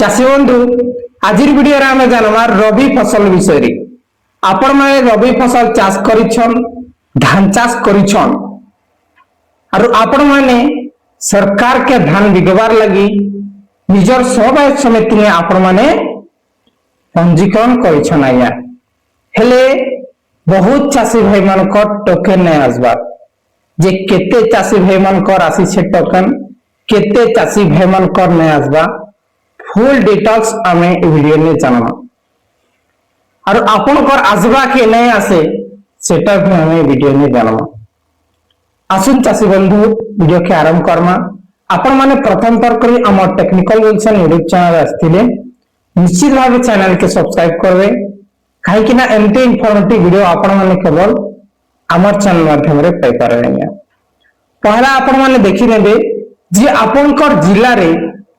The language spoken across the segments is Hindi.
चाषी बंधु आज वीडियो रे आमे जानमार रबी फसल विषय रे आपण माने रबी फसल चाष करिछन धान चाष करिछन और आपण माने सरकार के धान बिगवार लगी निजर समवाय समिति में आपण माने पंजीकरण करिछन आया हेले बहुत चाषी भाई मान को टोकन नै आसबा जे केते चाषी भाई मान को राशि से टोकन केते चाषी भाई मान को नै आसबा फुल डिटेल्स आमे वीडियो में जानबा और आपन को आसबा के नै आसे सेटा भी हमें वीडियो में जानबा आसुन चाषी बंधु वीडियो के आरंभ करमा आपण माने प्रथम पर करी हमर टेक्निकल विल्सन यूट्यूब चैनल आस्थिले निश्चित भाव चैनल के सब्सक्राइब करबे काहे कि ना एमटी इंफॉर्मेटिव वीडियो आपण माने केवल हमर चैनल माध्यम रे पाई पारे पहला आपण माने देखि नेबे जे आपण को जिल्ला रे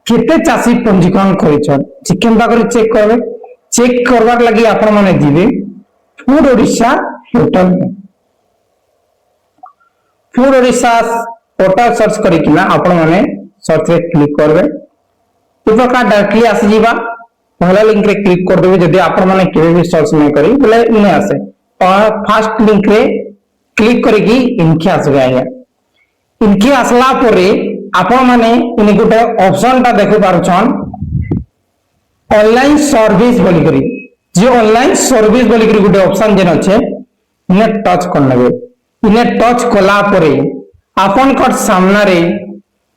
केते चाषी पंजीकरण करिछन चिकन बागरी चेक करबे चेक करबार लागि आपण माने जिबे food Odisha portal food Odisha portal search करी किना आपण माने सर्च रे क्लिक करबे ई प्रकार डायरेक्टली आसी जीवा पहला लिंक रे क्लिक कर देबे जदि आपण माने केबे भी सर्च नै करी बोले नै आसे फर्स्ट लिंक रे क्लिक करी कि इनके आसबे आया इनके आसला परे आपण माने इन गोटे ऑप्शन ता देखि पारुछन ऑनलाइन सर्विस बोली करी जे ऑनलाइन सर्विस बोली करी गोटे ऑप्शन जेन अछि ने टच कर लेबे इने टच कला परे आपण को सामना रे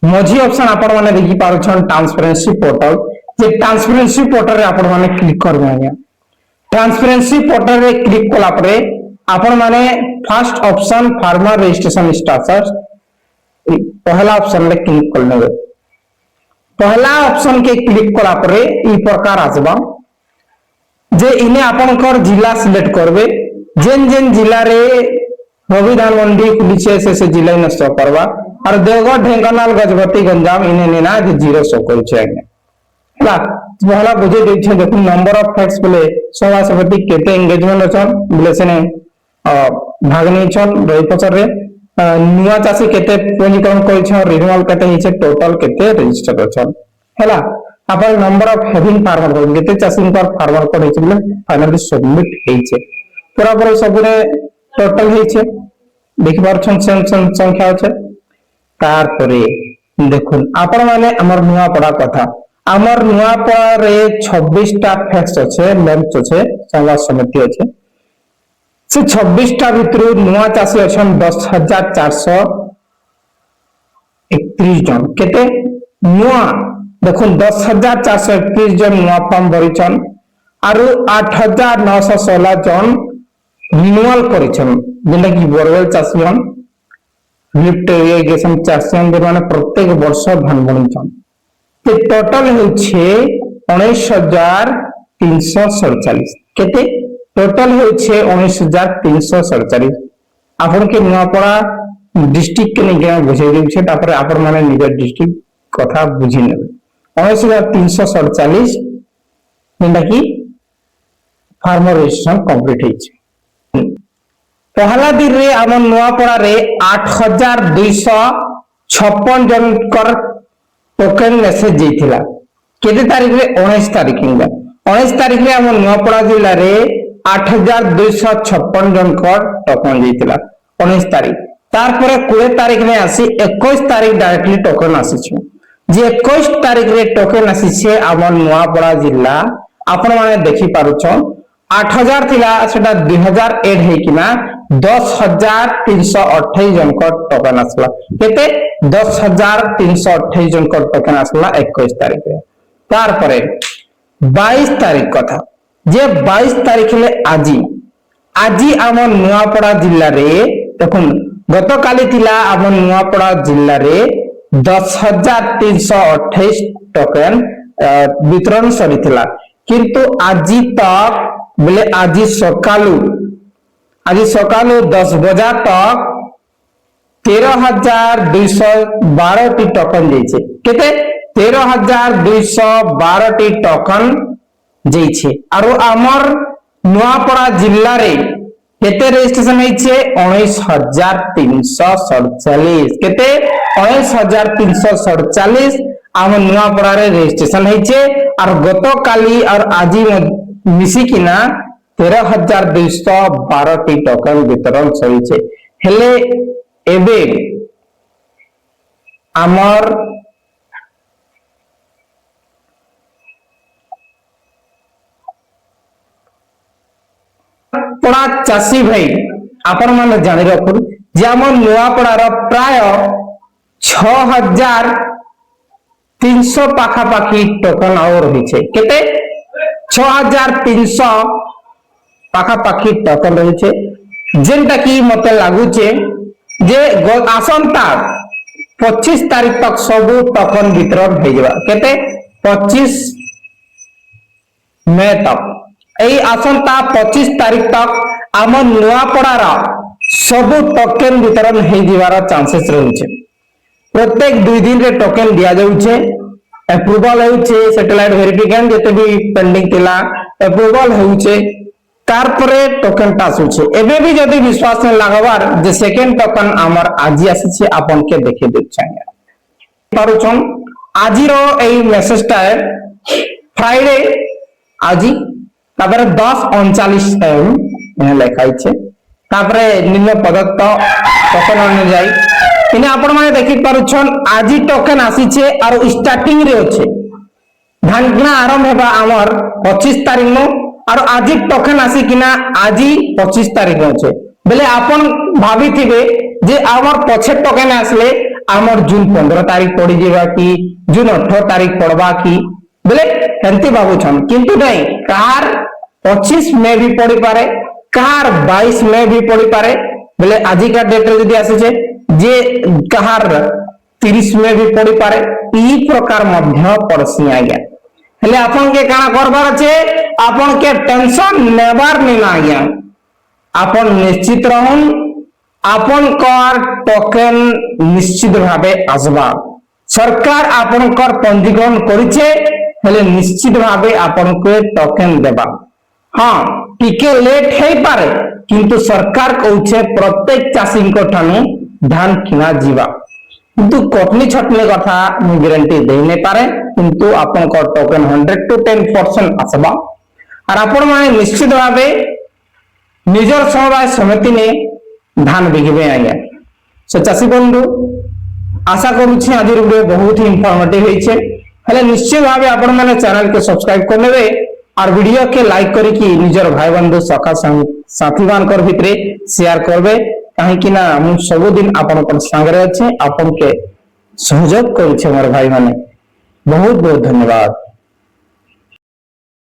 मझी ऑप्शन आपण माने देखि पारुछन ट्रांसपेरेंसी पोर्टल जे ट्रांसपेरेंसी पोर्टल रे आपण माने क्लिक करबे आया ट्रांसपेरेंसी पोर्टल रे क्लिक कला परे आपण माने first option farmer registration status पहला ऑप्शन रे क्लिक कर लेबे पहला ऑप्शन के क्लिक कला परे ई प्रकार आसबा जे इने आपण कर जिला सिलेक्ट करबे जेन जेन जिला रे रवि धान मंडी खुलिछे से जिला ने शो करबा और देवगढ़ ढेंकानाल गजपति गंजाम इने नेना जे जीरो शो करछे आगे ला पहला बुझे दैछे देखु नंबर ऑफ फैक्ट्स बोले सभा समिति केते एंगेजमेंट अछन बोले सेने भाग नै छन रही पचर रे नुआ चासी केते पंजीकरण करिछ रिन्यूअल केते हिचे टोटल केते रजिस्टर अछन हैला अपन नंबर ऑफ हैविंग फार्मर को केते चासी पर फार्मर को हिचे बोले फाइनली सबमिट हिचे पूरा पूरा सब रे टोटल हिचे देखि पार छन संख्या अछि तार परे देखुन आपण माने हमर नुआ पड़ा कथा हमर नुआ पर 26 टा फैक्ट्स अछि लेंथ अछि समाज समिति अछि से 26 टा भितर नुआ चासी अछन 10,431 जन केते नुआ देखुन 10,431 जन नुआ फॉर्म भरिछन आरु 8,916 जन रिन्यूअल करिछन जेना कि बोरवेल चासी जन लिफ्ट इरिगेशन चासी जन माने प्रत्येक वर्ष धान बुनिछन ते टोटल होछे 19,347 केते टोटल होछे 19,347 आपन के नुआपड़ा डिस्ट्रिक्ट के नै बुझे देउ छै तापर आपन माने निज डिस्ट्रिक्ट कथा बुझि नेबे 19,347 जेना कि फार्मर रजिस्ट्रेशन कंप्लीट हिचे पहला दिन रे हमन नुआपड़ा रे 8,256 जन कर टोकन मैसेज जेथिला केते तारीख रे 19 तारीख हिंगा 19 तारीख रे हमन नुआपड़ा जिल्ला रे 8,256 जन को टोकन जेथिला 19 तारीख तार परे 20 तारीख में आसी 21 तारीख डायरेक्टली टोकन आसी छ जे 21 तारीख रे टोकन आसी छे हमन नुआपड़ा जिल्ला आपण माने देखि पारु छ 8,000 थिला सेटा 2000 ऐड हे किना 10,328 जन को टोकन आसला केते 10,328 जन को टोकन आसला 21 तारीख रे तार परे 22 तारीख कथा जे 22 तारीख ले आजी हमर नुआपड़ा जिल्ला रे देखुन गत काली थिला हमर नुआपड़ा जिल्ला रे 10,328 टोकन वितरण सरिथिला किंतु आजी तक बोले आजी सकालू 10 बजा तक 13,212 टी टोकन जेछे केते 13,212 टी टोकन जेछे आरो हमर नुआपड़ा जिल्ला रे केते रजिस्ट्रेशन हेछे 19,347 केते 19,347 आम नुआपड़ा रेजिस्ट्रेशन होइछे और गत काली और आज मिसिकिना 13,212 टोकन वितरण सहीछे हेले एबे आमर पड़ा चाषी भाई आपण माने जानि रखु जे आम नुआपड़ार प्राय 6,300 पाखापाखी टोकन और रही केते 6,300 पाखापाखी टोकन रही जेनटा कि मते लागुचे जे आसंता 25 तारीख तक सब टोकन वितरण हो जावा केते 25 मई तक एई आसंता 25 तारीख तक आम नुआपड़ार सब टोकन वितरण हो जावार चांसेस रही प्रत्येक 2 दिन रे टोकन दिया जाउछे अप्रूवल होउछे सैटेलाइट वेरिफिकेशन जते भी पेंडिंग थिला अप्रूवल होउछे तार परे टोकन पास होउछे एबे भी जदी विश्वास न लागबार जे सेकंड टोकन हमर आजि आसीछे आपन के देखे देछांगे पारुछन आजि रो एई मेसेजटा फ्राइडे आजि तापर 10:39 एम यहां लिखाइ छे तापर निम्न प्रदत्त टोकन अनुसार इने आपण माने देखि पारुछन आजि टोकन आसीछे और स्टार्टिंग रे होछे धानकिना आरंभ हेबा हमर 25 तारीख नो और आजि टोकन आसी किना आजि 25 तारीख होछे बेले आपण भाबी थिबे जे हमर पछे टोकन आसले हमर जून 15 तारीख पड़ी जेबा की जून 18 तारीख पड़बा की बेले एंती बाबूछन किंतु नहीं कार 25 मई भी पड़ी पारे कार 22 मई भी पड़ी पारे बेले आजि का डेट रे जदी आसीछे जे कहार 30 में भी पड़ी पारे ई प्रकार मध्य पड़सी आज्ञा हेले आपन के काना करबार छे आपन के टेंशन नेबार नै ना आज्ञा आपन निश्चित रहन आपन कर टोकन निश्चित भाबे आसबा सरकार आपन कर पंजीकरण करिछे हेले निश्चित भाबे आपन को टोकन देबा हां टिके लेट हे पारे किंतु सरकार कहउछे प्रत्येक चाषी को ठानु धान किना जीवा किंतु कटनी छटनी कथा मु गारंटी दे नै पारे किंतु आपन को टोकन 100 to 10% आसबा और आपण माने निश्चित भाबे निजर समवाय समिति ने धान बिगिबे आज्ञा सो चाषी बंधु आशा करूछि आज वीडियो बहुत ही इंफॉर्मेटिव होइछे हेले निश्चित भाबे आपण माने चैनल के सब्सक्राइब कर लेबे और वीडियो के लाइक करी कि निजर भाई बंधु सखा साथी मान कर भितरे शेयर करबे काहे कि ना मु सब दिन आपन पर संगे अछि आपन के सहयोग करै छै मोर भाई माने बहुत बहुत धन्यवाद।